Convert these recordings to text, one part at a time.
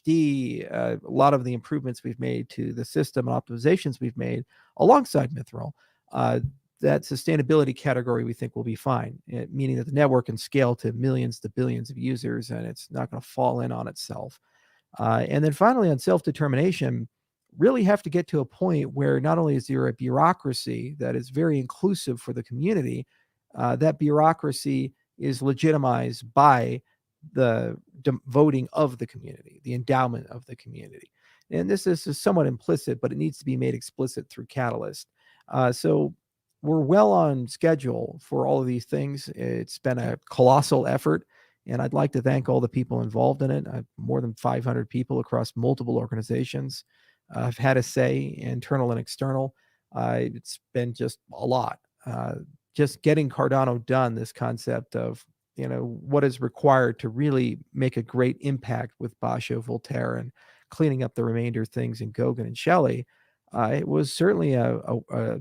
BUSD, a lot of the improvements we've made to the system and optimizations we've made alongside Mithril, that sustainability category we think will be fine, meaning that the network can scale to millions to billions of users and it's not going to fall in on itself. And then finally, on self-determination, really have to get to a point where not only is there a bureaucracy that is very inclusive for the community, that bureaucracy is legitimized by the voting of the community, the endowment of the community. And this is somewhat implicit, but it needs to be made explicit through Catalyst. So we're well on schedule for all of these things. It's been a colossal effort, and I'd like to thank all the people involved in it. More than 500 people across multiple organizations have had a say, internal and external. It's been just a lot. Just getting Cardano done, this concept of what is required to really make a great impact with Basho, Voltaire, and cleaning up the remainder things in Goguen and Shelley. It was certainly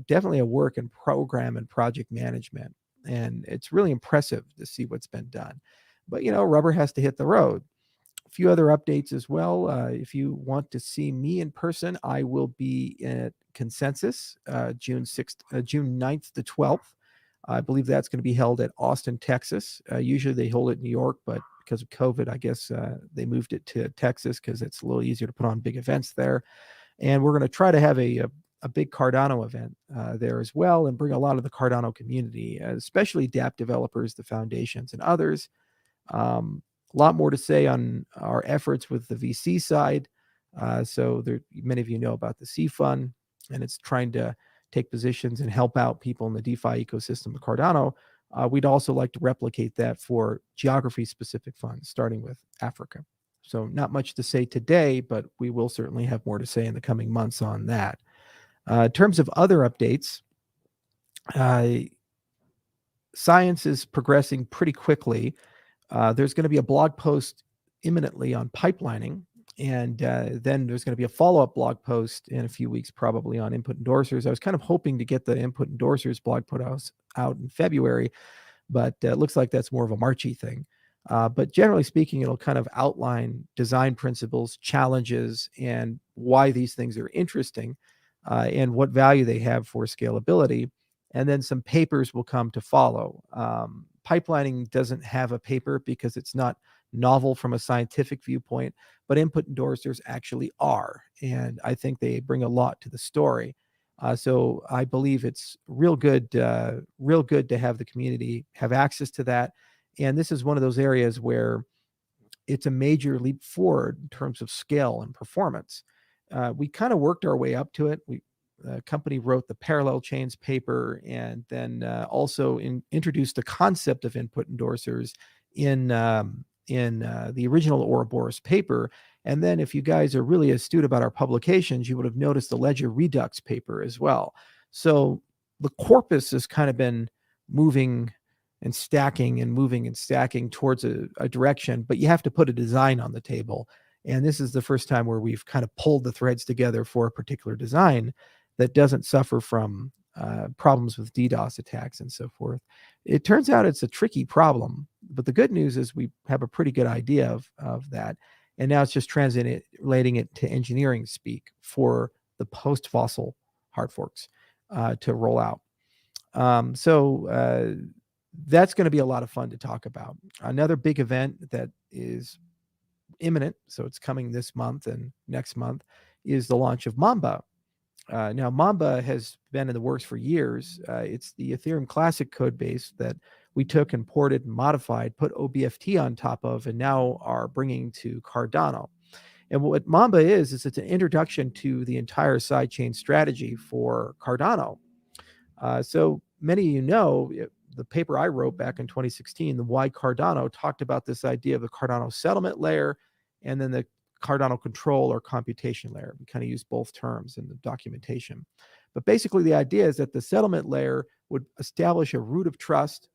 definitely a work in program and project management, and it's really impressive to see what's been done. But rubber has to hit the road. A few other updates as well. If you want to see me in person, I will be at Consensus June 9th to 12th. I believe that's going to be held at Austin, Texas. Usually they hold it in New York, but because of COVID, I guess they moved it to Texas because it's a little easier to put on big events there. And we're going to try to have a big Cardano event there as well, and bring a lot of the Cardano community, especially dApp developers, the foundations, and others. A lot more to say on our efforts with the VC side. So many of you know about the C Fund, and it's trying to take positions and help out people in the DeFi ecosystem of Cardano. We'd also like to replicate that for geography-specific funds, starting with Africa. So not much to say today, but we will certainly have more to say in the coming months on that. In terms of other updates, science is progressing pretty quickly. There's going to be a blog post imminently on pipelining, and then there's going to be a follow-up blog post in a few weeks, probably on input endorsers. I was kind of hoping to get the input endorsers blog put out in February, but it looks like that's more of a Marchy thing. But generally speaking, it'll kind of outline design principles, challenges, and why these things are interesting, and what value they have for scalability. And then some papers will come to follow. Pipelining doesn't have a paper because it's not novel from a scientific viewpoint, but input endorsers actually are. And I think they bring a lot to the story. So I believe it's real good to have the community have access to that. And this is one of those areas where it's a major leap forward in terms of scale and performance. We kind of worked our way up to it. The company wrote the parallel chains paper, and then also introduced the concept of input endorsers in the original Ouroboros paper. And then if you guys are really astute about our publications, you would have noticed the Ledger Redux paper as well. So the corpus has kind of been moving and stacking and moving and stacking towards a direction, but you have to put a design on the table. And this is the first time where we've kind of pulled the threads together for a particular design that doesn't suffer from problems with DDoS attacks and so forth. It turns out it's a tricky problem, but the good news is we have a pretty good idea of that. And now it's just translating it to engineering speak for the post-fossil hard forks to roll out. So that's going to be a lot of fun to talk about. Another big event that is imminent, so it's coming this month and next month, is the launch of Mamba. Now, Mamba has been in the works for years. It's the Ethereum Classic code base that we took and ported and modified, put OBFT on top of, and now are bringing to Cardano. And what Mamba is it's an introduction to the entire sidechain strategy for Cardano. So many of you know, the paper I wrote back in 2016, the Why Cardano, talked about this idea of the Cardano settlement layer and then the Cardano control or computation layer. We kind of use both terms in the documentation. But basically the idea is that the settlement layer would establish a root of trust,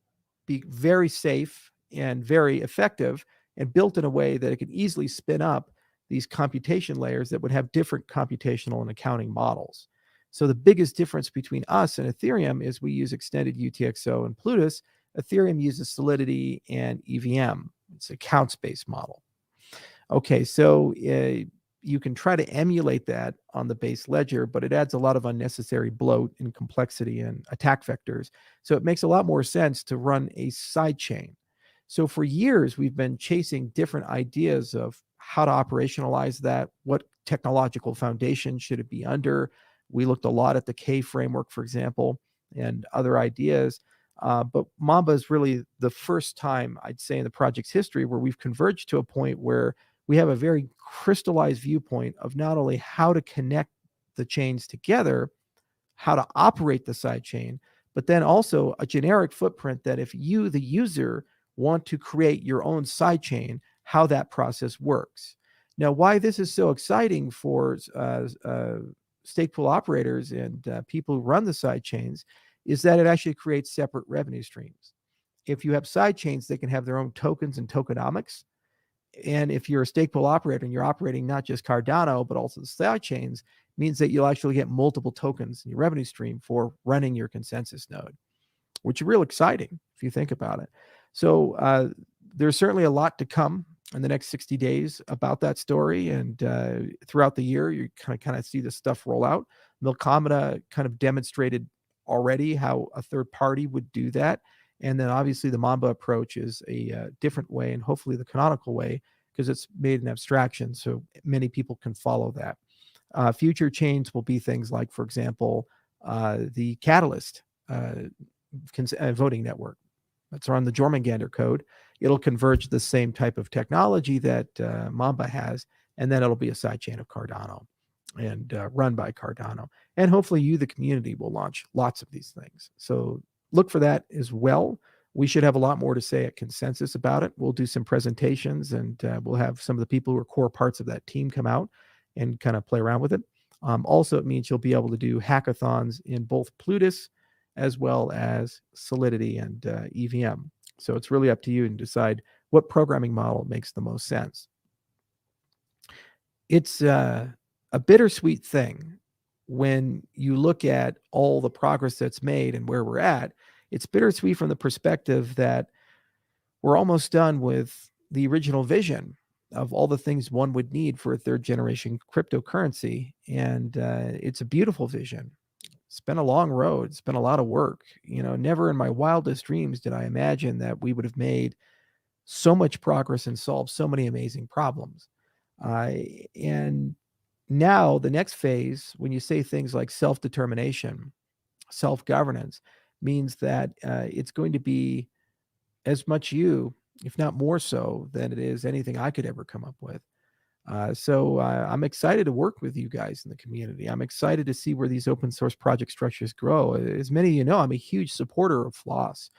be very safe and very effective, and built in a way that it could easily spin up these computation layers that would have different computational and accounting models. So the biggest difference between us and Ethereum is we use extended UTXO and Plutus. Ethereum uses Solidity and EVM. It's an accounts-based model. Okay, so you can try to emulate that on the base ledger, but it adds a lot of unnecessary bloat and complexity and attack vectors. So it makes a lot more sense to run a side chain. So for years, we've been chasing different ideas of how to operationalize that, what technological foundation should it be under. We looked a lot at the K framework, for example, and other ideas. But Mamba is really the first time, I'd say, in the project's history where we've converged to a point where we have a very crystallized viewpoint of not only how to connect the chains together, how to operate the side chain, but then also a generic footprint that if you, the user, want to create your own side chain, how that process works. Now, why this is so exciting for stake pool operators and people who run the side chains is that it actually creates separate revenue streams. If you have side chains, they can have their own tokens and tokenomics. And if you're a stake pool operator and you're operating not just Cardano, but also the side chains, means that you'll actually get multiple tokens in your revenue stream for running your consensus node, which is real exciting if you think about it. So there's certainly a lot to come in the next 60 days about that story. And throughout the year, you kind of see this stuff roll out. Milkomeda kind of demonstrated already how a third party would do that. And then obviously the Mamba approach is a different way, and hopefully the canonical way, because it's made an abstraction so many people can follow that. Future chains will be things like, for example, the Catalyst voting network. That's on the Jormungandr code. It'll converge the same type of technology that Mamba has, and then it'll be a sidechain of Cardano and run by Cardano. And hopefully you, the community, will launch lots of these things. So look for that as well. We should have a lot more to say at Consensus about it. We'll do some presentations, and we'll have some of the people who are core parts of that team come out and kind of play around with it. Also, it means you'll be able to do hackathons in both Plutus as well as Solidity and EVM. So it's really up to you to decide what programming model makes the most sense. It's a bittersweet thing when you look at all the progress that's made and where we're at. It's bittersweet from the perspective that we're almost done with the original vision of all the things one would need for a third generation cryptocurrency. And it's a beautiful vision. It's been a long road. It's been a lot of work. Never in my wildest dreams did I imagine that we would have made so much progress and solved so many amazing problems. And now the next phase, when you say things like self-determination, self-governance, means that it's going to be as much you, if not more so, than it is anything I could ever come up with. So I'm excited to work with you guys in the community. I'm excited to see where these open source project structures grow. As many of you know, I'm a huge supporter of floss.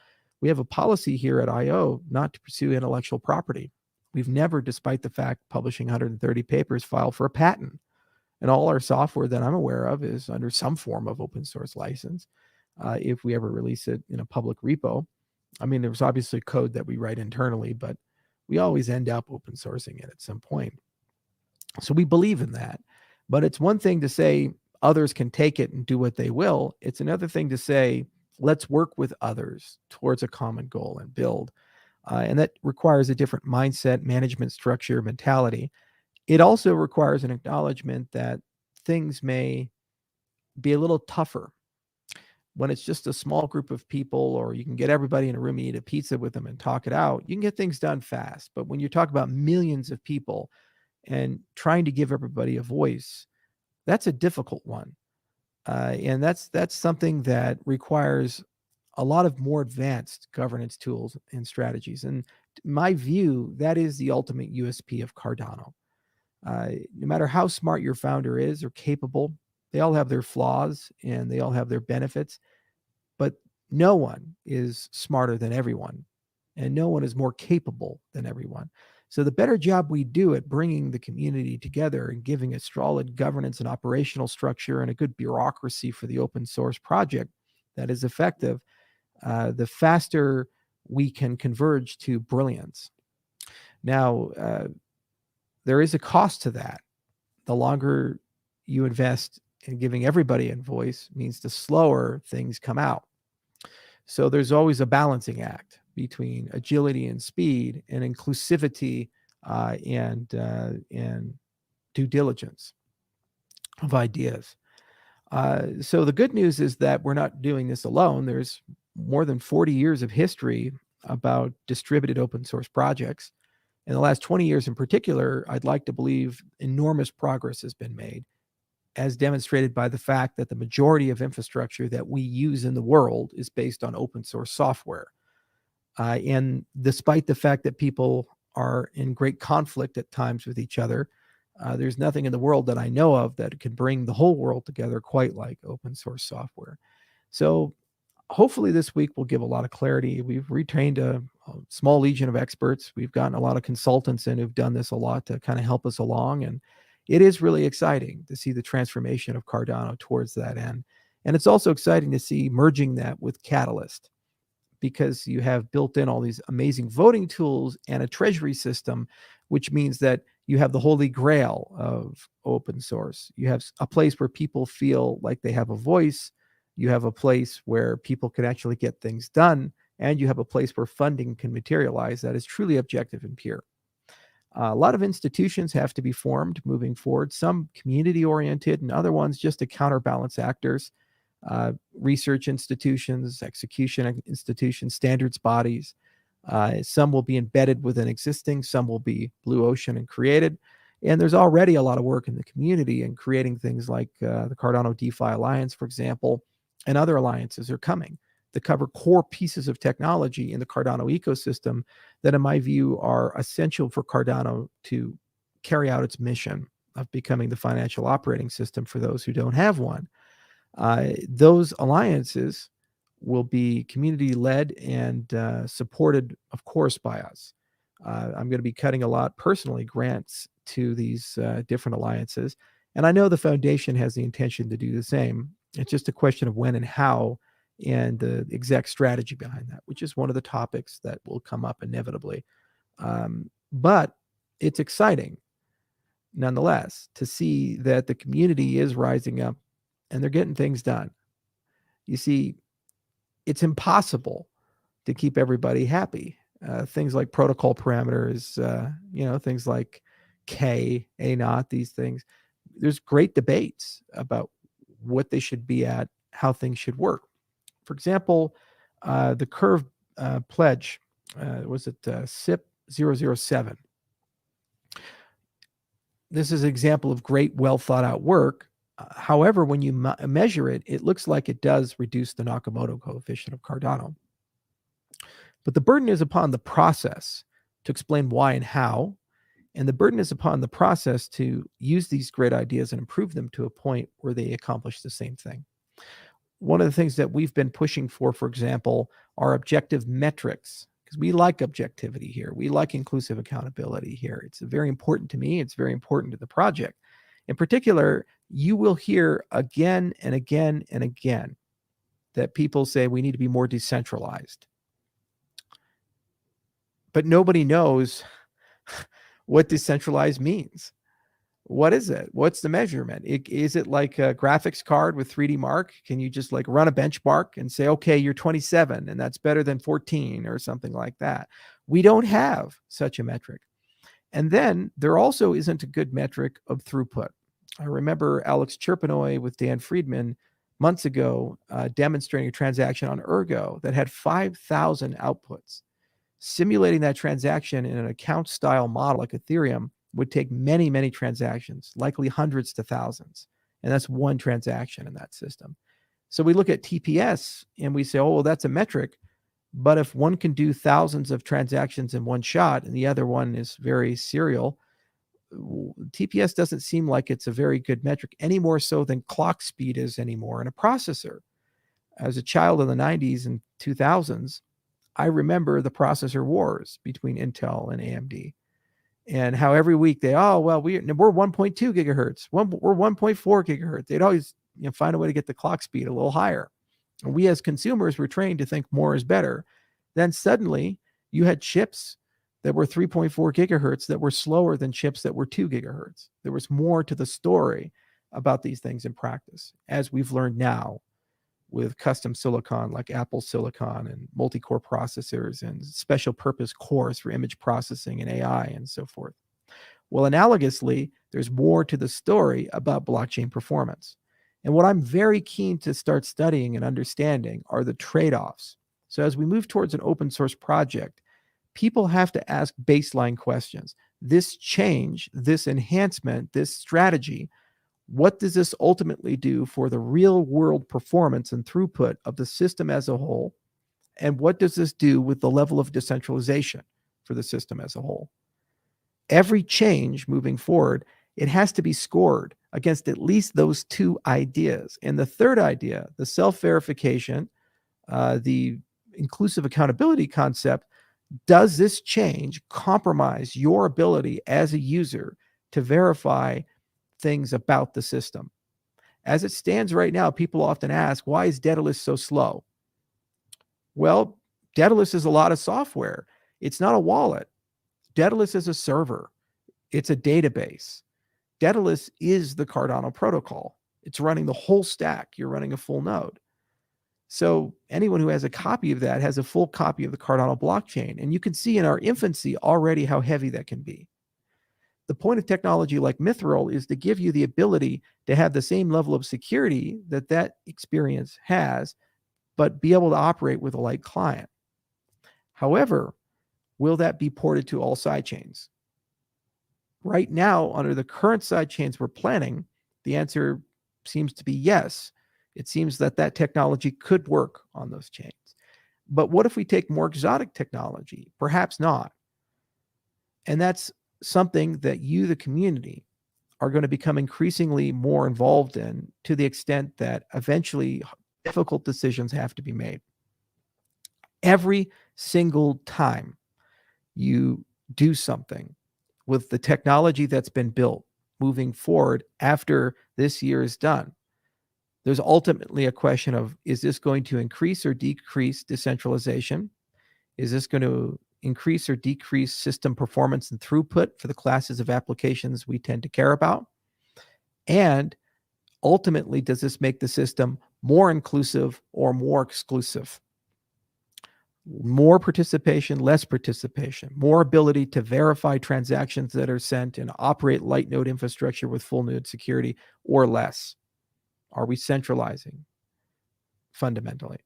We have a policy here at IO not to pursue intellectual property. We've never, despite the fact publishing 130 papers, filed for a patent. And all our software that I'm aware of is under some form of open source license. If we ever release it in a public repo, I mean, there's obviously code that we write internally, but we always end up open sourcing it at some point. So we believe in that. But it's one thing to say others can take it and do what they will. It's another thing to say, let's work with others towards a common goal and build. And that requires a different mindset, management structure, mentality. It also requires an acknowledgement that things may be a little tougher when it's just a small group of people, or you can get everybody in a room and eat a pizza with them and talk it out. You can get things done fast. But when you talk about millions of people and trying to give everybody a voice, that's a difficult one. And that's something that requires a lot of more advanced governance tools and strategies. And in my view, that is the ultimate USP of Cardano. No matter how smart your founder is or capable, they all have their flaws and they all have their benefits, but no one is smarter than everyone, and no one is more capable than everyone. So the better job we do at bringing the community together and giving a solid governance and operational structure and a good bureaucracy for the open source project that is effective, the faster we can converge to brilliance. Now, there is a cost to that. The longer you invest in giving everybody a voice means the slower things come out. So there's always a balancing act between agility and speed and inclusivity and due diligence of ideas. So the good news is that we're not doing this alone. There's more than 40 years of history about distributed open source projects. In the last 20 years in particular, I'd like to believe enormous progress has been made, as demonstrated by the fact that the majority of infrastructure that we use in the world is based on open source software. And despite the fact that people are in great conflict at times with each other, there's nothing in the world that I know of that can bring the whole world together quite like open source software. So hopefully this week will give a lot of clarity. We've retrained a small legion of experts. We've gotten a lot of consultants in who've done this a lot to kind of help us along. And it is really exciting to see the transformation of Cardano towards that end. And it's also exciting to see merging that with Catalyst, because you have built in all these amazing voting tools and a treasury system, which means that you have the holy grail of open source. You have a place where people feel like they have a voice. You have a place where people can actually get things done, and you have a place where funding can materialize that is truly objective and pure. A lot of institutions have to be formed moving forward, some community oriented and other ones just to counterbalance actors. Research institutions, execution institutions, standards bodies. Some will be embedded within existing, some will be blue ocean and created. And there's already a lot of work in the community in creating things like the Cardano DeFi Alliance, for example, and other alliances are coming that cover core pieces of technology in the Cardano ecosystem that, in my view, are essential for Cardano to carry out its mission of becoming the financial operating system for those who don't have one. Those alliances will be community-led and supported, of course, by us. I'm going to be cutting a lot personally grants to these different alliances, and I know the foundation has the intention to do the same. It's just a question of when and how, and the exact strategy behind that, which is one of the topics that will come up inevitably. But it's exciting, nonetheless, to see that the community is rising up and they're getting things done. You see, it's impossible to keep everybody happy. Things like protocol parameters, things like K, A naught, these things. There's great debates about what they should be at, how things should work. For example, the Curve pledge, was it SIP 007? This is an example of great, well thought out work. However, when you measure it, it looks like it does reduce the Nakamoto coefficient of Cardano. But the burden is upon the process to explain why and how, and the burden is upon the process to use these great ideas and improve them to a point where they accomplish the same thing. One of the things that we've been pushing for example, are objective metrics, because we like objectivity here. We like inclusive accountability here. It's very important to me. It's very important to the project. In particular, you will hear again and again and again that people say we need to be more decentralized. But nobody knows what decentralized means. What is it? What's the measurement? Is it like a graphics card with 3D Mark? Can you just like run a benchmark and say, okay, you're 27 and that's better than 14 or something like that? We don't have such a metric. And then there also isn't a good metric of throughput. I remember Alex Chirpinoy with Dan Friedman months ago demonstrating a transaction on Ergo that had 5,000 outputs. Simulating that transaction in an account style model like Ethereum would take many, many transactions, likely hundreds to thousands. And that's one transaction in that system. So we look at TPS and we say, oh, well, that's a metric. But if one can do thousands of transactions in one shot and the other one is very serial, TPS doesn't seem like it's a very good metric, any more so than clock speed is anymore in a processor. As a child in the 90s and 2000s, I remember the processor wars between Intel and AMD, and how every week we're 1.2 gigahertz, we're 1.4 gigahertz. They'd always find a way to get the clock speed a little higher. And we as consumers were trained to think more is better. Then suddenly you had chips that were 3.4 gigahertz that were slower than chips that were 2 gigahertz. There was more to the story about these things in practice, as we've learned now with custom silicon like Apple silicon and multi-core processors and special purpose cores for image processing and AI and so forth. Well, analogously, there's more to the story about blockchain performance. And what I'm very keen to start studying and understanding are the trade-offs. So as we move towards an open source project, people have to ask baseline questions. This change, this enhancement, this strategy, what does this ultimately do for the real world performance and throughput of the system as a whole? And what does this do with the level of decentralization for the system as a whole? Every change moving forward, it has to be scored against at least those two ideas. And the third idea, the self-verification, the inclusive accountability concept, does this change compromise your ability as a user to verify things about the system? As it stands right now, people often ask, why is Daedalus so slow? Well, Daedalus is a lot of software. It's not a wallet. Daedalus is a server. It's a database. Daedalus is the Cardano protocol. It's running the whole stack. You're running a full node. So anyone who has a copy of that has a full copy of the Cardano blockchain. And you can see in our infancy already how heavy that can be. The point of technology like Mithril is to give you the ability to have the same level of security that that experience has, but be able to operate with a light client. However, will that be ported to all sidechains? Right now, under the current sidechains we're planning, the answer seems to be yes. It seems that that technology could work on those chains. But what if we take more exotic technology? Perhaps not. And that's something that you, the community, are going to become increasingly more involved in, to the extent that eventually difficult decisions have to be made. Every single time you do something with the technology that's been built moving forward after this year is done, there's ultimately a question of, is this going to increase or decrease decentralization? Is this going to increase or decrease system performance and throughput for the classes of applications we tend to care about? And ultimately, does this make the system more inclusive or more exclusive? More participation, less participation, more ability to verify transactions that are sent and operate light node infrastructure with full node security, or less? Are we centralizing fundamentally?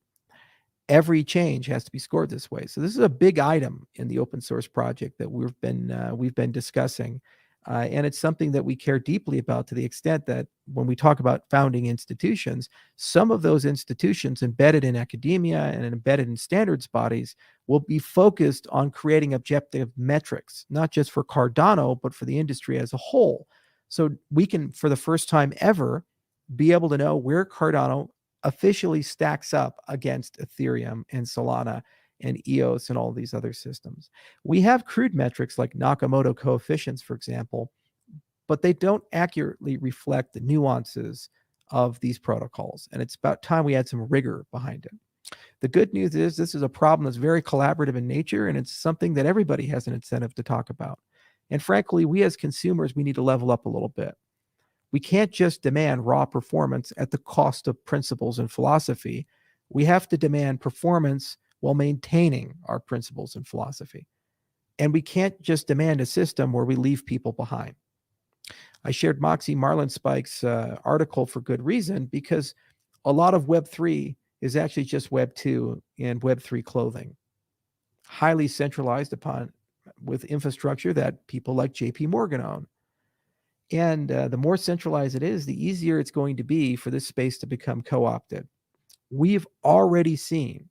Every change has to be scored this way. So this is a big item in the open source project that we've been discussing, and it's something that we care deeply about, to the extent that when we talk about founding institutions, some of those institutions embedded in academia and embedded in standards bodies will be focused on creating objective metrics, not just for Cardano, but for the industry as a whole. So we can, for the first time ever, be able to know where Cardano officially stacks up against Ethereum and Solana and EOS and all these other systems. We have crude metrics like Nakamoto coefficients, for example, but they don't accurately reflect the nuances of these protocols. And it's about time we had some rigor behind it. The good news is this is a problem that's very collaborative in nature, and it's something that everybody has an incentive to talk about. And frankly, we as consumers, we need to level up a little bit. We can't just demand raw performance at the cost of principles and philosophy. We have to demand performance while maintaining our principles and philosophy. And we can't just demand a system where we leave people behind. I shared Moxie Marlinspike's article for good reason, because a lot of Web3 is actually just Web2 and Web3 clothing, highly centralized upon with infrastructure that people like JP Morgan own. And the more centralized it is, the easier it's going to be for this space to become co-opted. We've already seen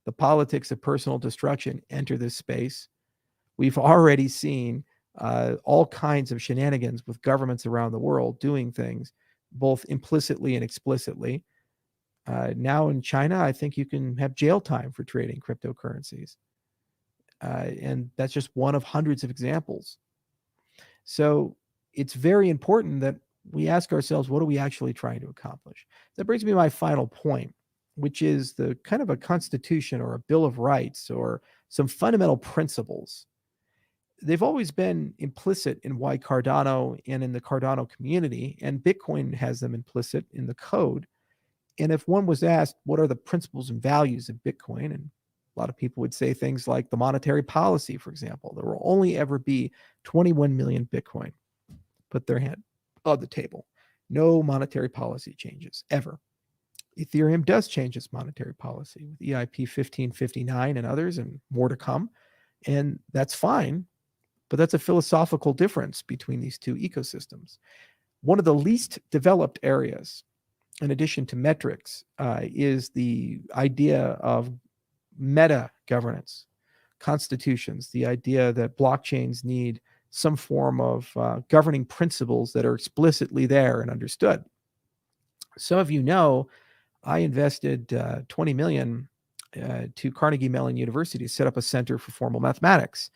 the politics of personal destruction enter this space. We've already seen all kinds of shenanigans with governments around the world doing things, both implicitly and explicitly. Now in China, I think you can have jail time for trading cryptocurrencies. And that's just one of hundreds of examples. So it's very important that we ask ourselves, what are we actually trying to accomplish? That brings me to my final point, which is the kind of a constitution or a Bill of Rights or some fundamental principles. They've always been implicit in why Cardano and in the Cardano community, and Bitcoin has them implicit in the code. And if one was asked, what are the principles and values of Bitcoin? And a lot of people would say things like the monetary policy, for example. There will only ever be 21 million Bitcoin. Put their hand on the table. No monetary policy changes, ever. Ethereum does change its monetary policy with EIP 1559 and others, and more to come. And that's fine, but that's a philosophical difference between these two ecosystems. One of the least developed areas, in addition to metrics, is the idea of meta governance, constitutions, the idea that blockchains need some form of governing principles that are explicitly there and understood. Some of you know I invested 20 million to Carnegie Mellon University to set up a center for formal mathematics.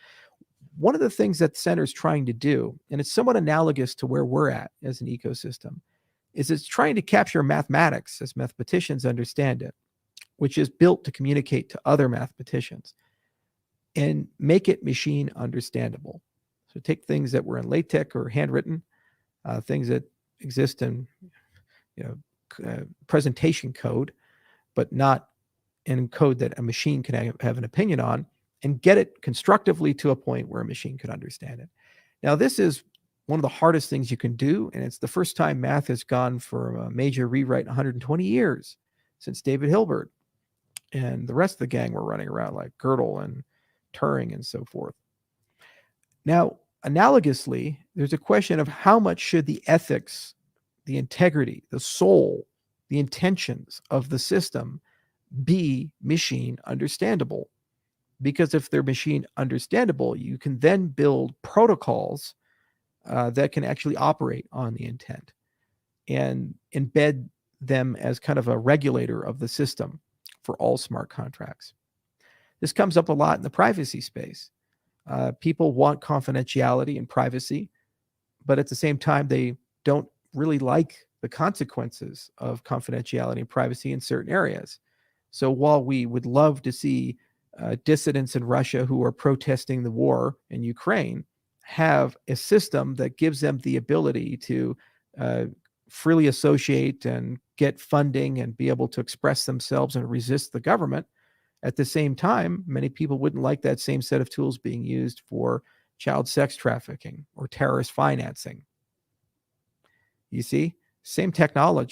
One of the things that the center is trying to do, and it's somewhat analogous to where we're at as an ecosystem, is it's trying to capture mathematics as mathematicians understand it, which is built to communicate to other mathematicians, and make it machine understandable. So take things that were in LaTeX or handwritten, things that exist in presentation code, but not in code that a machine can have an opinion on, and get it constructively to a point where a machine could understand it. Now, this is one of the hardest things you can do, and it's the first time math has gone for a major rewrite in 120 years since David Hilbert and the rest of the gang were running around like Gödel and Turing and so forth. Now, analogously, there's a question of how much should the ethics, the integrity, the soul, the intentions of the system be machine understandable? Because if they're machine understandable, you can then build protocols that can actually operate on the intent and embed them as kind of a regulator of the system for all smart contracts. This comes up a lot in the privacy space. People want confidentiality and privacy, but at the same time, they don't really like the consequences of confidentiality and privacy in certain areas. So while we would love to see dissidents in Russia who are protesting the war in Ukraine have a system that gives them the ability to freely associate and get funding and be able to express themselves and resist the government, at the same time, many people wouldn't like that same set of tools being used for child sex trafficking or terrorist financing. You see, same technology.